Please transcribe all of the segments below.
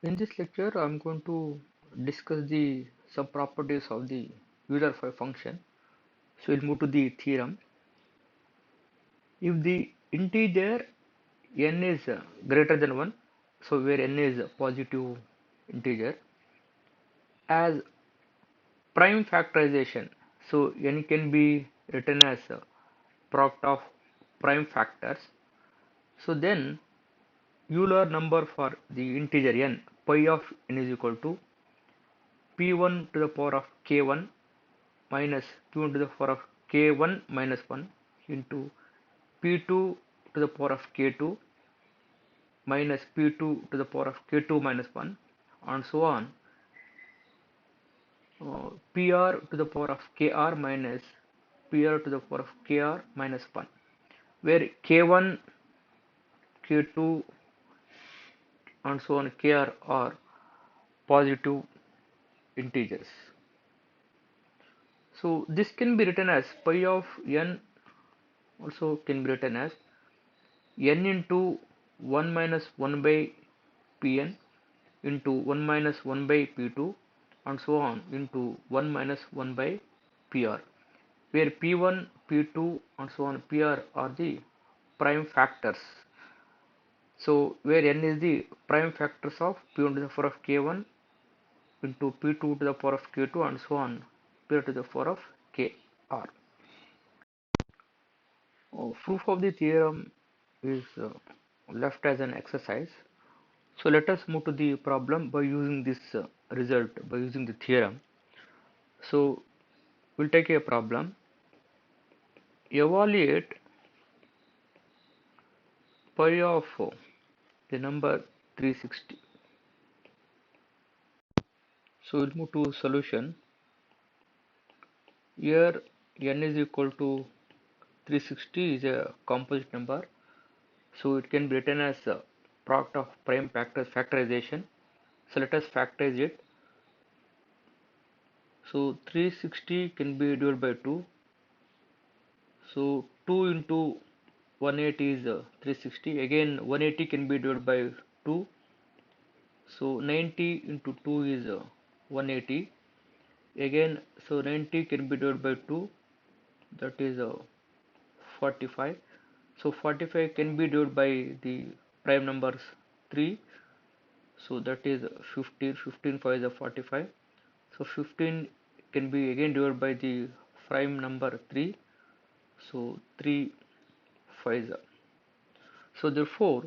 In this lecture, I'm going to discuss the some properties of the Euler function. So we'll move to the theorem. If the integer n is greater than 1, so where n is a positive integer, as prime factorization, so n can be written as a product of prime factors. So then Euler number for the integer n, pi of n is equal to p1 to the power of k1 minus p1 to the power of k1 minus 1 into p2 to the power of k2 minus p2 to the power of k2 minus 1 and so on, pr to the power of kr minus pr to the power of kr minus 1, where k1, k2 and so on kr are positive integers. So this can be written as pi of n, also can be written as n into 1 minus 1 by Pn into 1 minus 1 by P2 and so on into 1 minus 1 by Pr, where P1, P2 and so on Pr are the prime factors. So where n is the prime factors of P1 to the power of K1 into P2 to the power of K2 and so on Pr to the power of Kr. Proof of the theorem is left as an exercise. So let us move to the problem by using this result, by using the theorem. So we'll take a problem. Evaluate pi of the number 360. So we'll move to solution. Here n is equal to 360 is a composite number. So it can be written as a product of prime factors factorization. So let us factorize it. So 360 can be divided by 2. So 2 into 180 is 360. Again 180 can be divided by 2. So 90 into 2 is 180. Again, so 90 can be divided by 2, that is 45. So 45 can be divided by the prime numbers 3. So that is 15. 15 5 is 45. So 15 can be again divided by the prime number 3. So 3 5 is. So therefore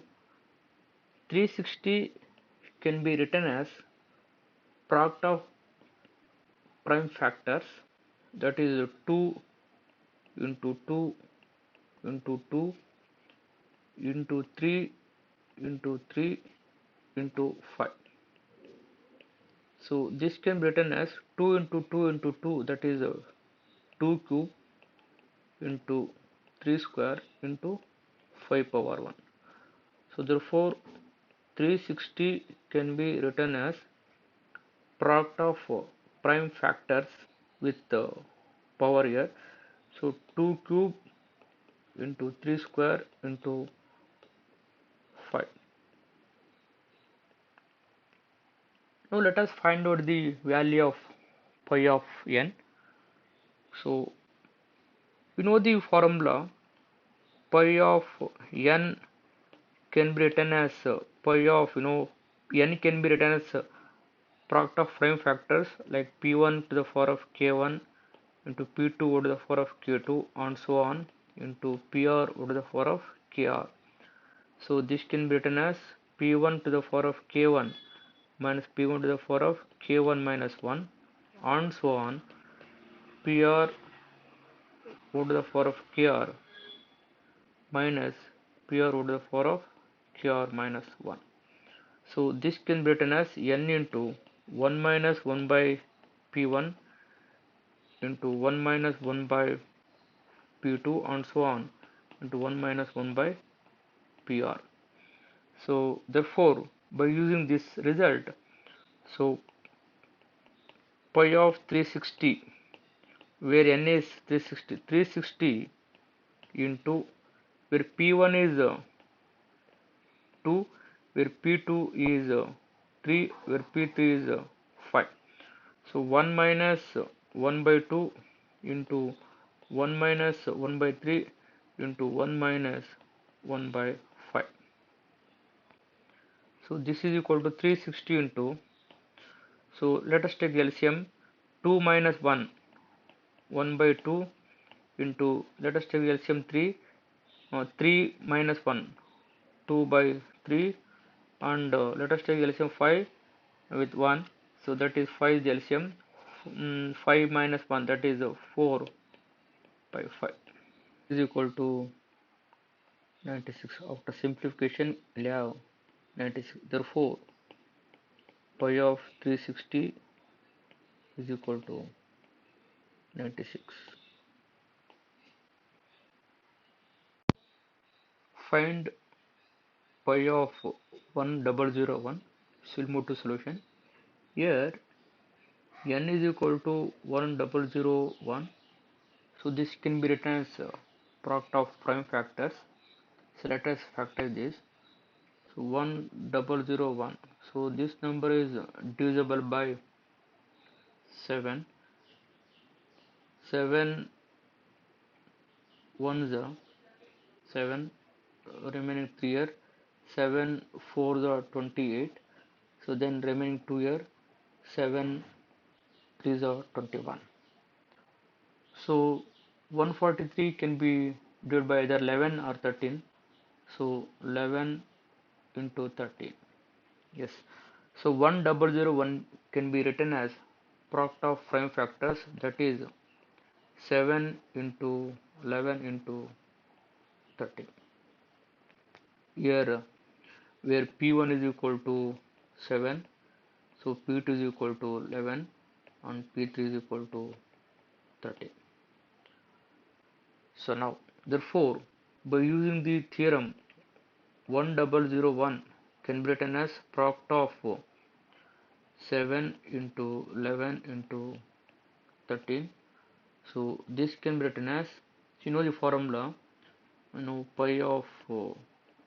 360 can be written as product of prime factors, that is 2 into 2 into 2 into 3 into 3 into 5. So this can be written as 2 into 2 into 2, that is 2 cube into 3 square into 5 power 1. So therefore 360 can be written as product of prime factors with power here. So 2 cube into 3 square into 5. Now let us find out the value of pi of n. So we know the formula. Pi of n can be written as pi of n can be written as product of prime factors like p1 to the power of k1 into p2 to the power of k2 and so on into pr to the power of kr. So this can be written as p1 to the power of k1 minus p1 to the power of k1 minus 1 and so on pr to the power of kr minus pr to the power of kr minus 1. So this can be written as n into 1 minus 1 by p1 into 1 minus 1 by p2 and so on into 1 minus 1 by pr. So therefore by using this result, so pi of 360 where n is 360 into where p1 is 2, where p2 is 3, where P3 is 5. So 1 minus 1 by 2 into 1 minus 1 by 3 into 1 minus 1 by 5. So this is equal to 360 into, so let us take LCM, 2 minus 1, 1 by 2 into, let us take LCM 3, 3 minus 1, 2 by 3, and let us take LCM 5 with 1, so that is 5 is the LCM. 5 minus 1, that is 4 by 5 is equal to 96. After simplification we have 96. Therefore pi of 360 is equal to 96. Find pi of 1001. We'll move to solution. Here n is equal to 1001. So this can be written as product of prime factors. So let us factor this. So 1001. So this number is divisible by 7. 7 ones are 7, remaining 3 here. 7 4s are 28. So then remaining 2 here. 7 3s are 21. So 143 can be divided by either 11 or 13. So 11 into 13. Yes. So 1001 can be written as product of prime factors, that is 7 into 11 into 13. Here where P1 is equal to 7, so P2 is equal to 11 and P3 is equal to 13. So now therefore by using the theorem 1001 can be written as product of 7 into 11 into 13. So this can be written as, you know the formula, pi of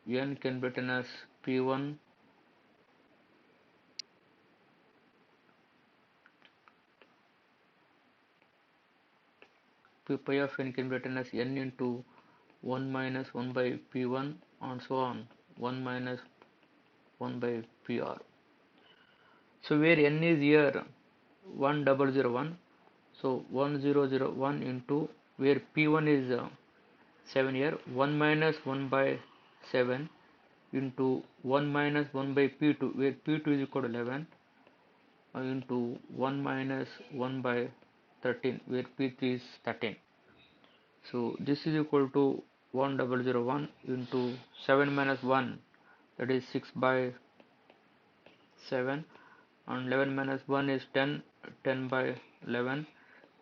n can be written as P1 pi of n can be written as n into 1 minus 1 by P1 and so on, 1 minus 1 by PR. So where n is here 1001, so 1001 into, where P1 is 7 here, 1 minus 1 by 7 into 1 minus 1 by P2, where P2 is equal to 11, into 1 minus 1 by 13, where P3 is 13. So this is equal to 1001 into 7 minus 1, that is 6 by 7, and 11 minus 1 is 10, 10 by 11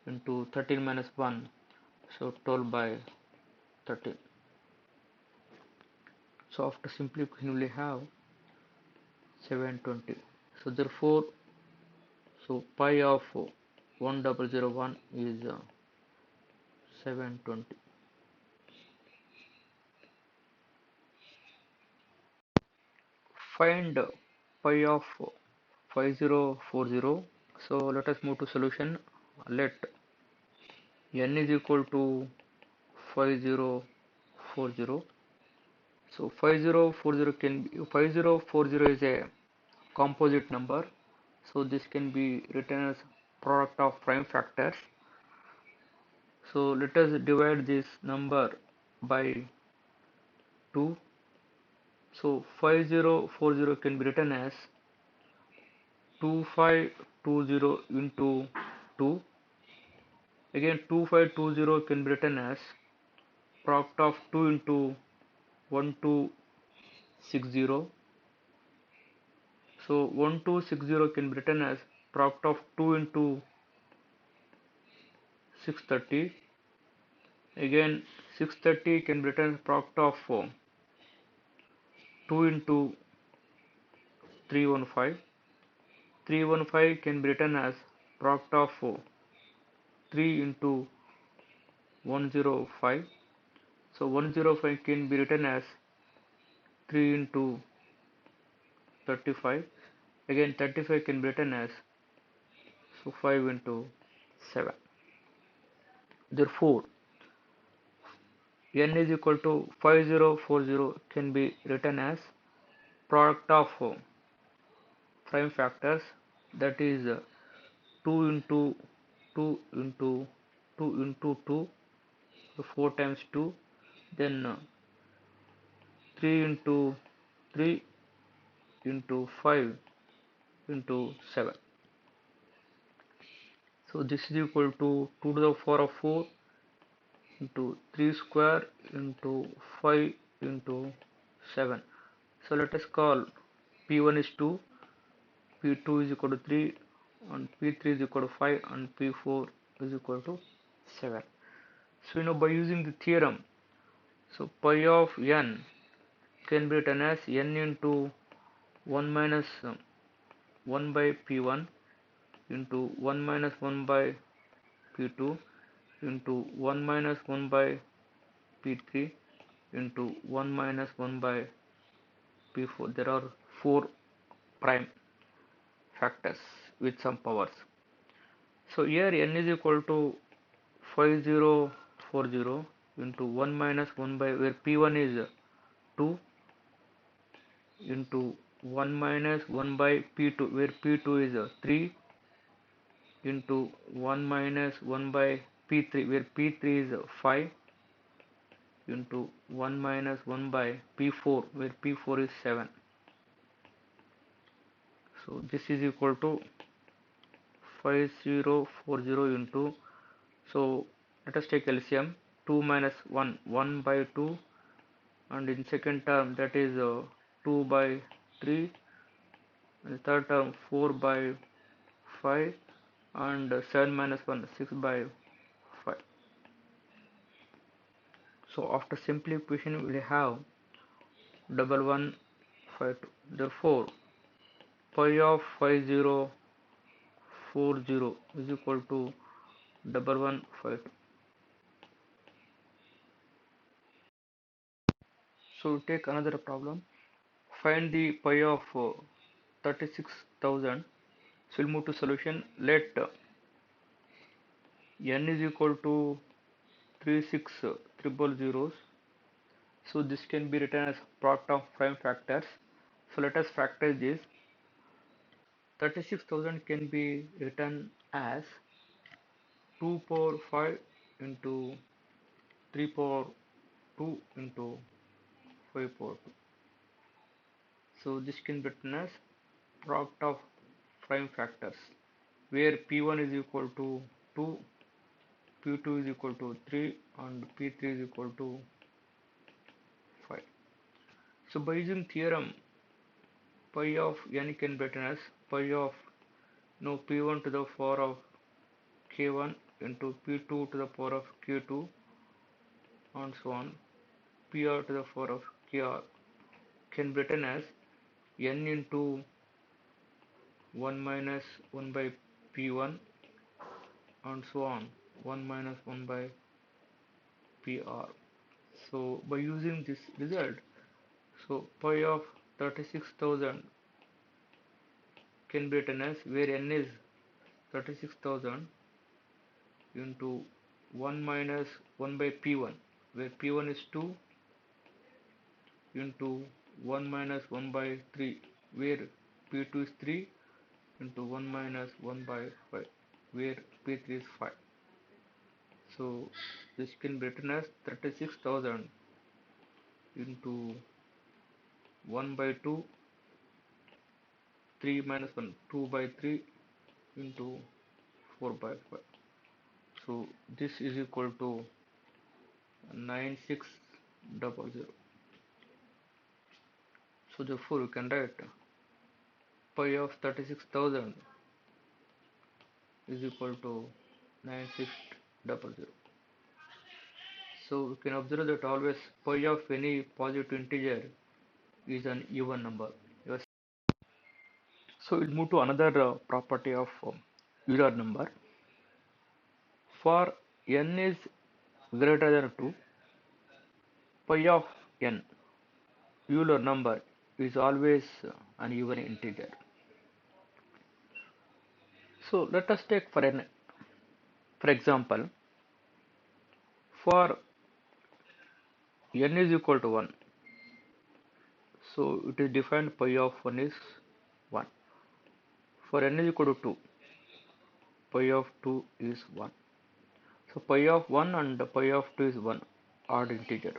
into 13 minus 1, so 12 by 13. So after simplification we have 720. So therefore, so pi of 1001 is 720. Find pi of 5040. So let us move to solution. Let n is equal to 5040. So 5040 can be, 5040 is a composite number. So this can be written as product of prime factors. So let us divide this number by 2. So 5040 can be written as 2520 into 2. Again 2520 can be written as product of 2 into 1260. So 1260 can be written as product of 2 into 630. Again 630 can be written as product of 2 into 315. 315 can be written as product of 3 into 105. So 105 can be written as 3 into 35. Again 35 can be written as, so 5 into 7. Therefore n is equal to 5040 can be written as product of prime factors, that is 2 into 2 into 2 into 2, so 4 times 2, then 3 into 3 into 5 into 7. So this is equal to 2 to the power of 4 into 3 square into 5 into 7. So let us call P1 is 2, P2 is equal to 3, and P3 is equal to 5, and P4 is equal to 7. So by using the theorem, so pi of n can be written as n into 1 minus 1 by P1 into 1 minus 1 by P2 into 1 minus 1 by P3 into 1 minus 1 by P4. There are 4 prime factors with some powers. So here n is equal to 5040 into 1 minus 1 by, where P1 is 2, into 1 minus 1 by P2, where P2 is 3, into 1 minus 1 by P3, where P3 is 5, into 1 minus 1 by P4, where P4 is 7. So this is equal to 5040 into, so let us take LCM, 2 minus 1, 1 by 2, and in second term that is 2 by 3, and third term 4 by 5, and 7 minus 1, 6 by 5. So after simplification we have 1152. Therefore pi of 5040 is equal to 1152. So we take another problem. Find the pi of 36,000. So we'll move to solution. Let n is equal to 36,000. So this can be written as product of prime factors. So let us factor this. 36,000 can be written as 2 power 5 into 3 power 2 into 5 power 2. So this can be written as product of prime factors, where P1 is equal to 2, P2 is equal to 3, and P3 is equal to 5. So by using theorem, pi of n can be written as pi of P1 to the power of k1 into P2 to the power of k2, and so on, Pr to the power of kr can be written as n into 1 minus 1 by P1, and so on, 1 minus 1 by Pr. So by using this result, so pi of 36,000 can be written as, where n is 36,000 into 1 minus 1 by P1, where P1 is 2, into 1 minus 1 by 3, where P2 is 3, into 1 minus 1 by 5, where P3 is 5. So this can be written as 36,000 into 1 by 2, 3 minus 1, 2 by 3, into 4 by 5. So this is equal to 9600. So therefore we can write pi of 36,000 is equal to 9600. So we can observe that always pi of any positive integer is an even number. Yes. So we'll move to another property of Euler number. For n is greater than 2, pi of n, Euler number, is always an even integer. So let us take for example, for n is equal to 1, so it is defined pi of 1 is 1. For n is equal to 2, pi of 2 is 1. So pi of 1 and pi of 2 is 1 odd integer.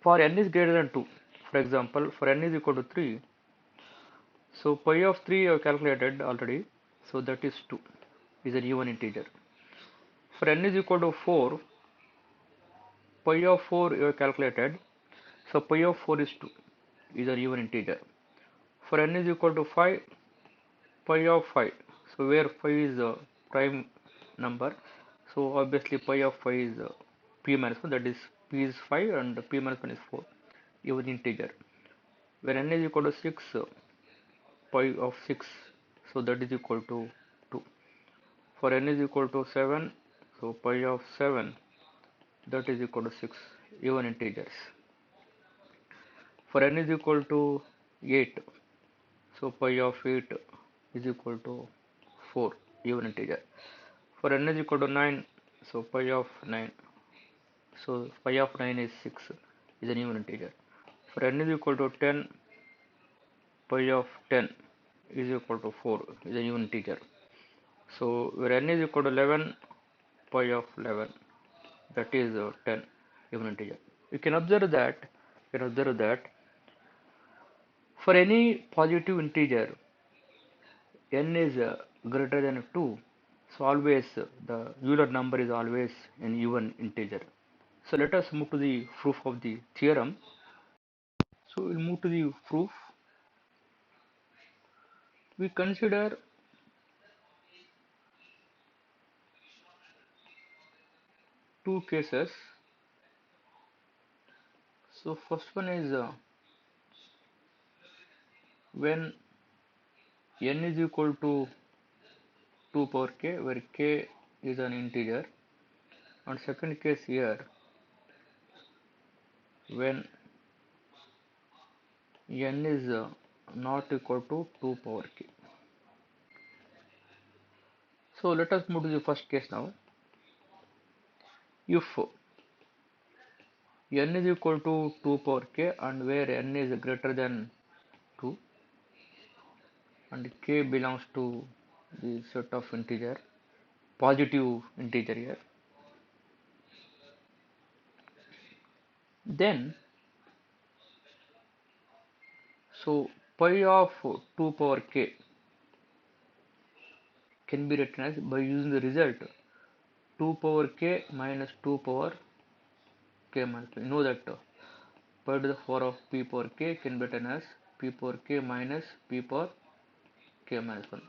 For n is greater than 2, for example, for n is equal to 3, so pi of 3 I have calculated already, so that is 2, is an even integer. For n is equal to 4, pi of 4 you have calculated, so pi of 4 is 2, is an even integer. For n is equal to 5, pi of 5, so where 5 is a prime number, so obviously pi of 5 is p minus 1, that is p is 5 and p minus 1 is 4, even integer. Where n is equal to 6, pi of 6, so that is equal to 2. For n is equal to 7, so pi of 7, that is equal to 6, even integers. For n is equal to 8, so pi of 8 is equal to 4, even integer. For n is equal to 9, so pi of 9, so pi of 9 is 6, is an even integer. For n is equal to 10, pi of 10 is equal to 4, is an even integer. So where n is equal to 11, pi of 11, that is 10, even integer. You can observe that for any positive integer n is greater than 2, so always the Euler number is always an even integer. So let us move to the proof of the theorem. So we'll move to the proof. We consider two cases. So first one is when n is equal to 2 power k, where k is an integer, and second case here when n is not equal to 2 power k. So let us move to the first case now. If n is equal to 2 power k and where n is greater than 2 and k belongs to the set of integer, positive integer here, then so pi of 2 power k can be written as, by using the result, 2 power k minus 2 power k minus 2. You know that pi to the power of p power k can be written as p power k minus p power k minus 1.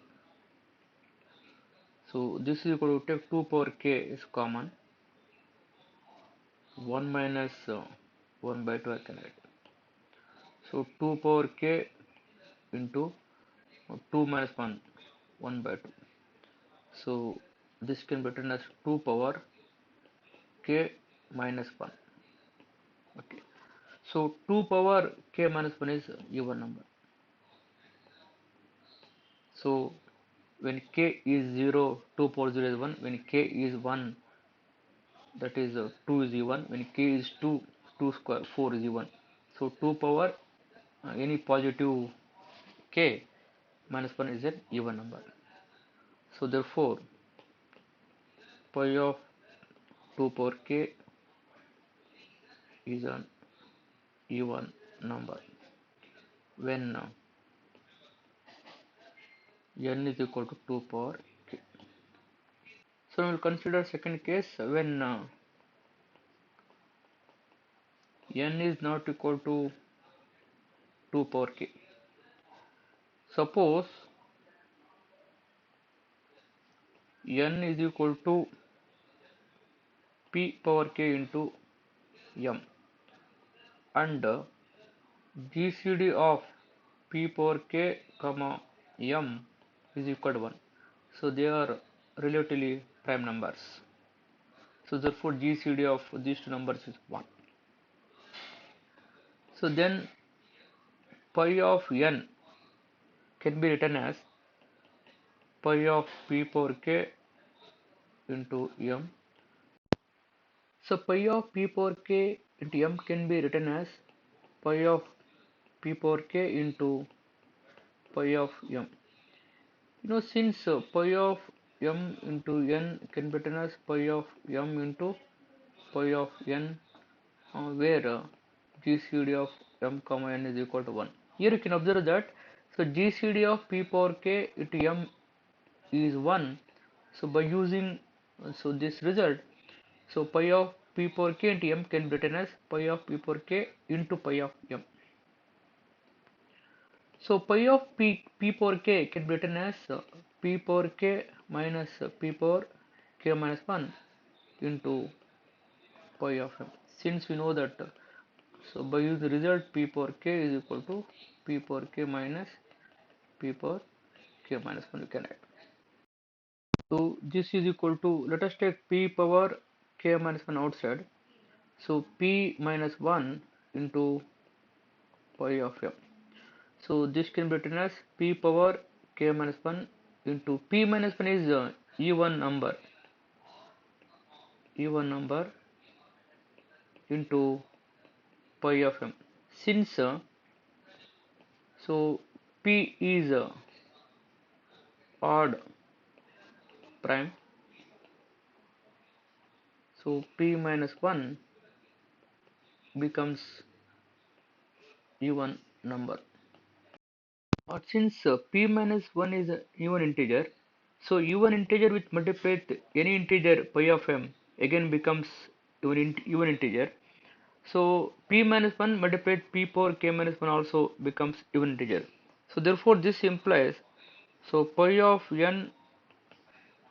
So this is equal to, take 2 power k is common, 1 minus 1 by 2 I can write. So 2 power k into 2 minus 1, 1 by 2. So this can be written as 2 power k minus 1. Okay. So 2 power k minus 1 is even number. So when k is 0, 2 power 0 is 1. When k is 1, that is 2 is even. When k is 2, 2 square 4 is even. So 2 power any positive k minus 1 is an even number. So therefore pi of 2 power k is an even number when n is equal to 2 power k. So we will consider second case when n is not equal to 2 power k. Suppose n is equal to p power k into m and GCD of p power k comma m is equal to 1. So they are relatively prime numbers. So therefore GCD of these two numbers is 1. So then pi of n can be written as pi of p power k into m. So pi of p power k into m can be written as pi of p power k into pi of m. Since pi of m into n can be written as pi of m into pi of n, where GCD of m comma n is equal to 1. Here you can observe that GCD of p power k into m is 1. So by using this result, pi of p power k into m can be written as pi of p power k into pi of m. So pi of p power k can be written as p power k minus p power k minus 1 into pi of m. Since we know that, by using the result, p power k is equal to p power k minus p power k minus 1 we can add. So this is equal to, let us take p power k minus 1 outside. So p minus 1 into pi of m. So this can be written as p power k minus 1 into p minus 1 is even number into pi of m. Since p is odd prime, so p minus 1 becomes even number. Since p minus 1 is an even integer, so even integer which multiplies any integer pi of m again becomes even integer. So p minus 1 multiplied p power k minus 1 also becomes even integer. So therefore this implies, pi of n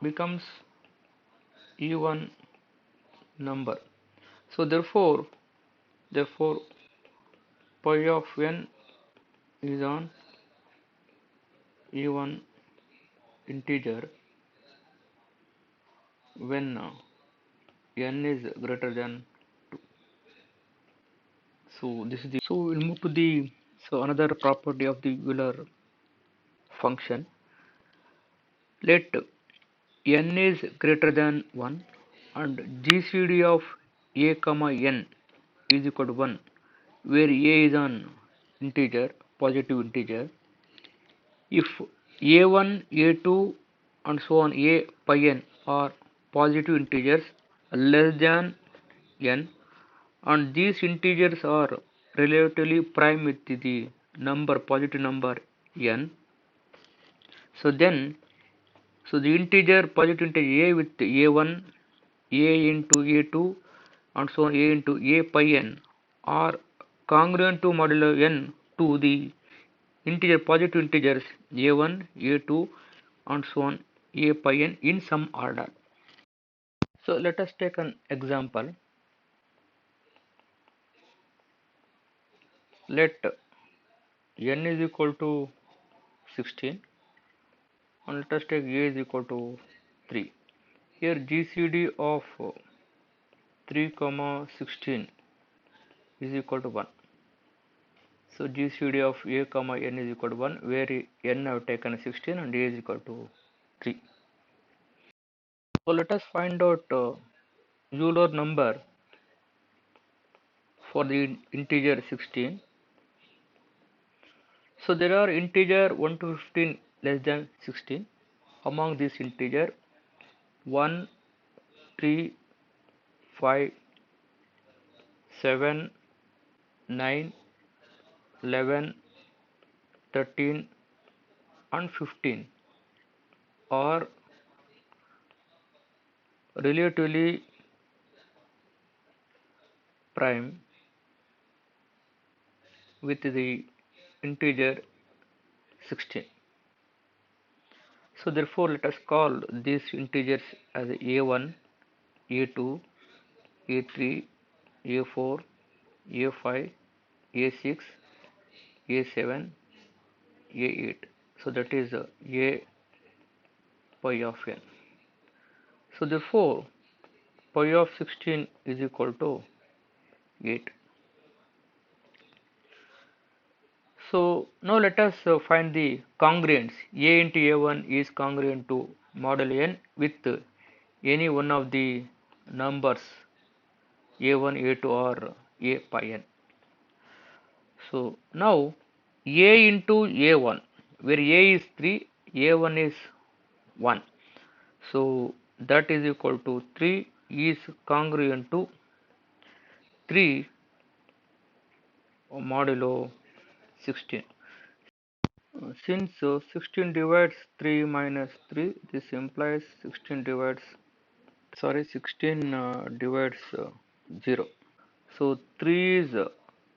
becomes even number. So therefore pi of n is an even integer when n is greater than 2. So this is the, so we'll move to the, another property of the Euler function. Let n is greater than 1 and GCD of a comma n is equal to 1, where a is an integer, positive integer. If a1, a2 and so on a pi n are positive integers less than n, and these integers are relatively prime with the positive number n, then the integer, positive integer a with a1, a into a2 and so on a into a pi n are congruent to modulo n to the integer, positive integers a1, a2 and so on a pi n in some order. So let us take an example. Let n is equal to 16 and let us take a is equal to 3. Here GCD of 3 comma 16 is equal to 1. So GCD of a comma n is equal to 1, where n have taken 16 and a is equal to 3. So let us find out Euler number for the integer 16. So there are integer 1 to 15 less than 16. Among these integer 1, 3, 5, 7, 9, 11, 13 and 15 are relatively prime with the integer 16. So therefore let us call these integers as a1, a2, a3, a4, a5, a6, a7, a8. So that is a pi of n. So therefore pi of 16 is equal to 8. So now let us find the congruence. A into A1 is congruent to model n with any one of the numbers A1, A2 or A pi n. So now A into A1, where A is 3, A1 is 1. So that is equal to 3 is congruent to 3 modulo 16. Since 16 divides 3 minus 3, this implies 16 divides 0. So 3 is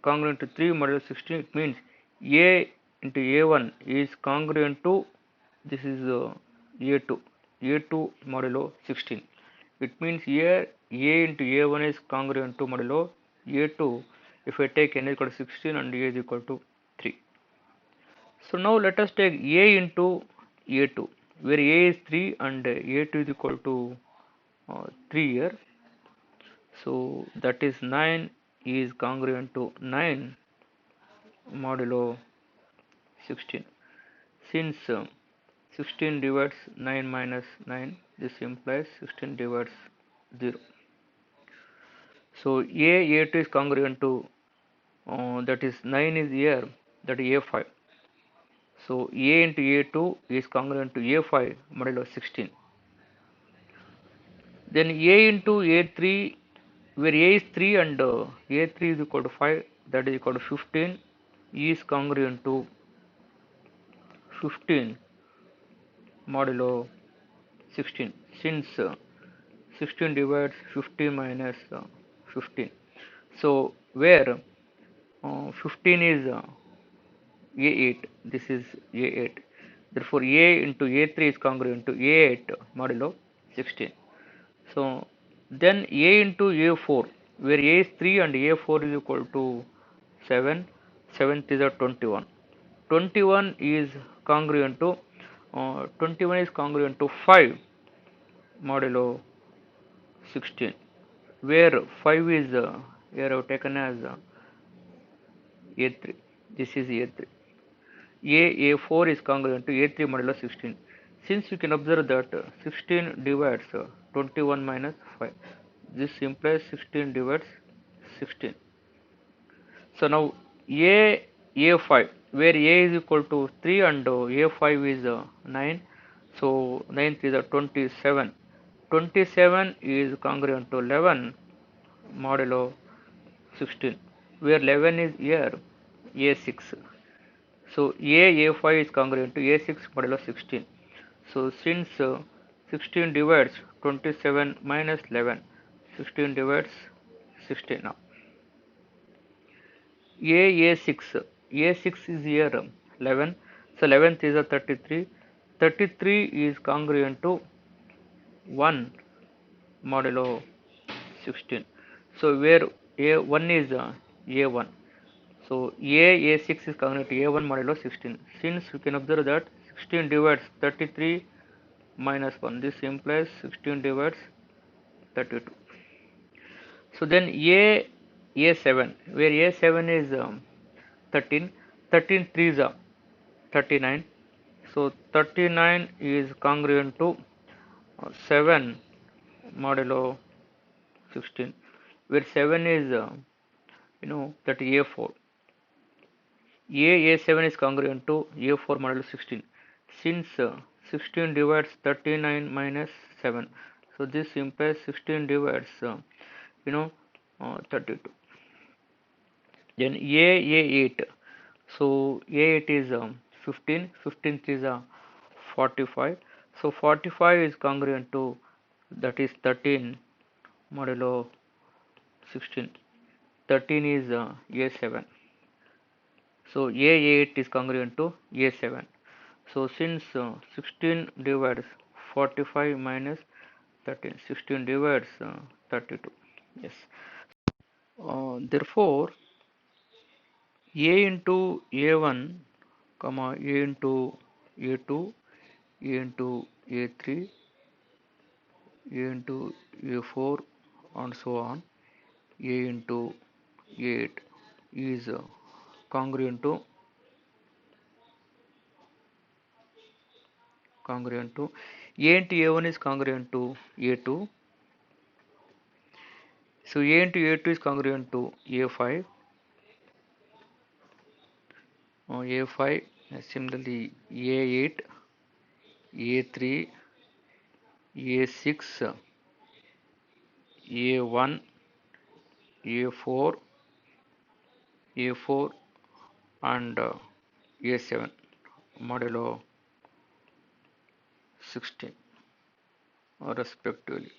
congruent to 3 modulo 16. It means A into A1 is congruent to, this is A2, A2 modulo 16. It means here A into A1 is congruent to modulo A2 if I take n is equal to 16 and A is equal to 3. So now let us take A into A2, where A is 3 and A2 is equal to 3 here. So that is 9 is congruent to 9 modulo 16. Since 16 divides 9 minus 9, this implies 16 divides 0. So A2 is congruent to, that is 9 is here, that is A5. So A into A2 is congruent to A5 modulo 16. Then A into A3, where A is 3 and A3 is equal to 5, that is equal to 15, is congruent to 15 modulo 16. Since 16 divides 15 minus 15. So where 15 is A8, this is A8. Therefore A into A3 is congruent to A8 modulo 16. So then A into A4, where A is 3 and A4 is equal to 7, 7th is a 21. 21 is congruent to 21 is congruent to 5 modulo 16, where 5 is here I have taken as A3. This is A3. A4 is congruent to A3 modulo 16. Since you can observe that 16 divides 21 minus 5. This implies 16 divides 16. So now A5, where A is equal to 3 and A5 is 9. So 9 is 27. 27 is congruent to 11 modulo 16, where 11 is here A6. So A5 is congruent to A6 modulo 16. So since 16 divides 27 minus 11, 16 divides 16 now. A6, A6 is here 11. So 11th is a 33. 33 is congruent to 1 modulo 16. So where A1 is A1. So A6 is congruent to A1 modulo 16. Since you can observe that 16 divides 33 minus 1, this implies 16 divides 32. So then A7, where A7 is 13, 13 3s are 39. So 39 is congruent to 7 modulo 16, where 7 is that A4. A7 is congruent to A4 modulo 16. Since 16 divides 39 minus 7, so this implies 16 divides 32. Then A8, so A8 is 15, 15 is 45. So 45 is congruent to, that is 13 modulo 16. 13 is A7. So A8 is congruent to A7. So since 16 divides 45 minus 13, 16 divides 32. Yes. Therefore, A into A1, comma A into A2, A into A3, A into A4, and so on, A into A8 is congruent to congruent to A into A1 is congruent to A2. So A into A2 is congruent to A5. A5, similarly A8, A3, A6, A1, A4, A4 and A7 modulo 16 respectively.